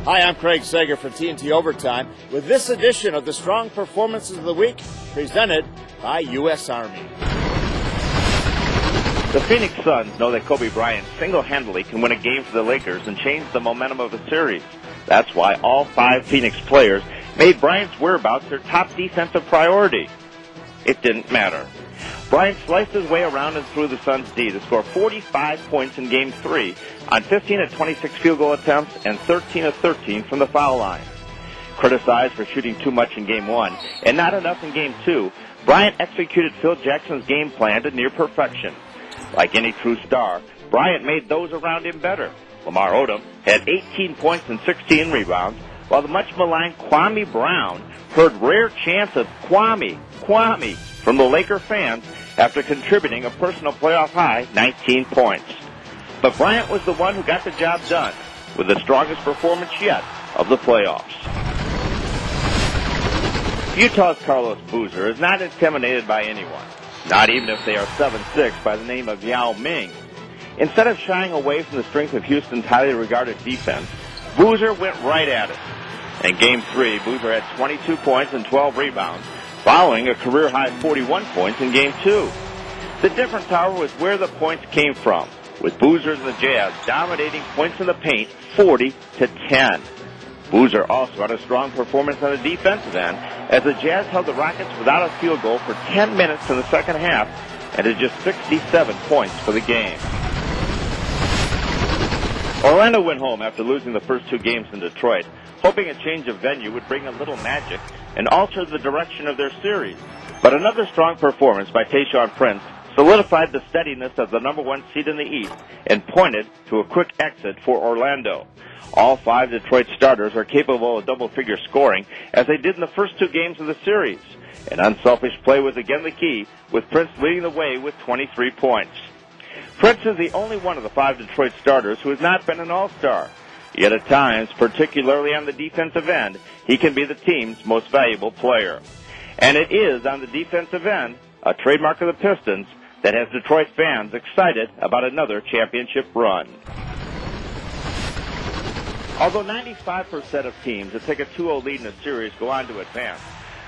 Hi, I'm Craig Sager for TNT Overtime with this edition of the Strong Performances of the Week presented by U.S. Army. The Phoenix Suns know that Kobe Bryant single-handedly can win a game for the Lakers and change the momentum of a series. That's why all 5 Phoenix players made Bryant's whereabouts their top defensive priority. It didn't matter. Bryant sliced his way around and through the Suns' D to score 45 points in Game 3 on 15 of 26 field goal attempts and 13 of 13 from the foul line. Criticized for shooting too much in Game 1 and not enough in Game 2, Bryant executed Phil Jackson's game plan to near perfection. Like any true star, Bryant made those around him better. Lamar Odom had 18 points and 16 rebounds, while the much-maligned Kwame Brown heard rare chants of Kwame from the Laker fans after contributing a personal playoff high 19 points. But Bryant was the one who got the job done with the strongest performance yet of the playoffs. Utah's Carlos Boozer is not intimidated by anyone, not even if they are 7'6" by the name of Yao Ming. Instead of shying away from the strength of Houston's highly regarded defense, Boozer went right at it. In Game 3, Boozer had 22 points and 12 rebounds, following a career-high 41 points in Game 2. The difference, however, was where the points came from, with Boozer and the Jazz dominating points in the paint 40-10. Boozer also had a strong performance on the defensive end, as the Jazz held the Rockets without a field goal for 10 minutes in the second half and had just 67 points for the game. Orlando went home after losing the first 2 games in Detroit, hoping a change of venue would bring a little magic and alter the direction of their series. But another strong performance by Tayshaun Prince solidified the steadiness of the number 1 seed in the East and pointed to a quick exit for Orlando. All 5 Detroit starters are capable of double-figure scoring, as they did in the first 2 games of the series. And unselfish play was again the key, with Prince leading the way with 23 points. Prince is the only one of the 5 Detroit starters who has not been an all-star. Yet at times, particularly on the defensive end, he can be the team's most valuable player. And it is on the defensive end, a trademark of the Pistons, that has Detroit fans excited about another championship run. Although 95% of teams that take a 2-0 lead in a series go on to advance,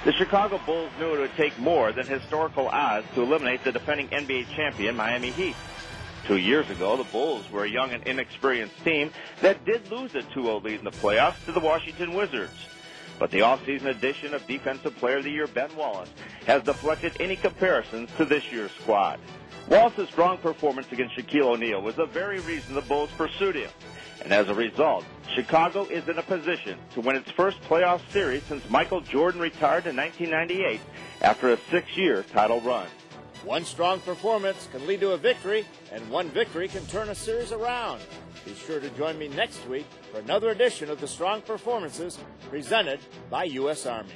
the Chicago Bulls knew it would take more than historical odds to eliminate the defending NBA champion Miami Heat. 2 years ago, the Bulls were a young and inexperienced team that did lose a 2-0 lead in the playoffs to the Washington Wizards. But the offseason edition of Defensive Player of the Year Ben Wallace has deflected any comparisons to this year's squad. Wallace's strong performance against Shaquille O'Neal was the very reason the Bulls pursued him. And as a result, Chicago is in a position to win its first playoff series since Michael Jordan retired in 1998 after a 6-year title run. One strong performance can lead to a victory, and one victory can turn a series around. Be sure to join me next week for another edition of the Strong Performances presented by U.S. Army.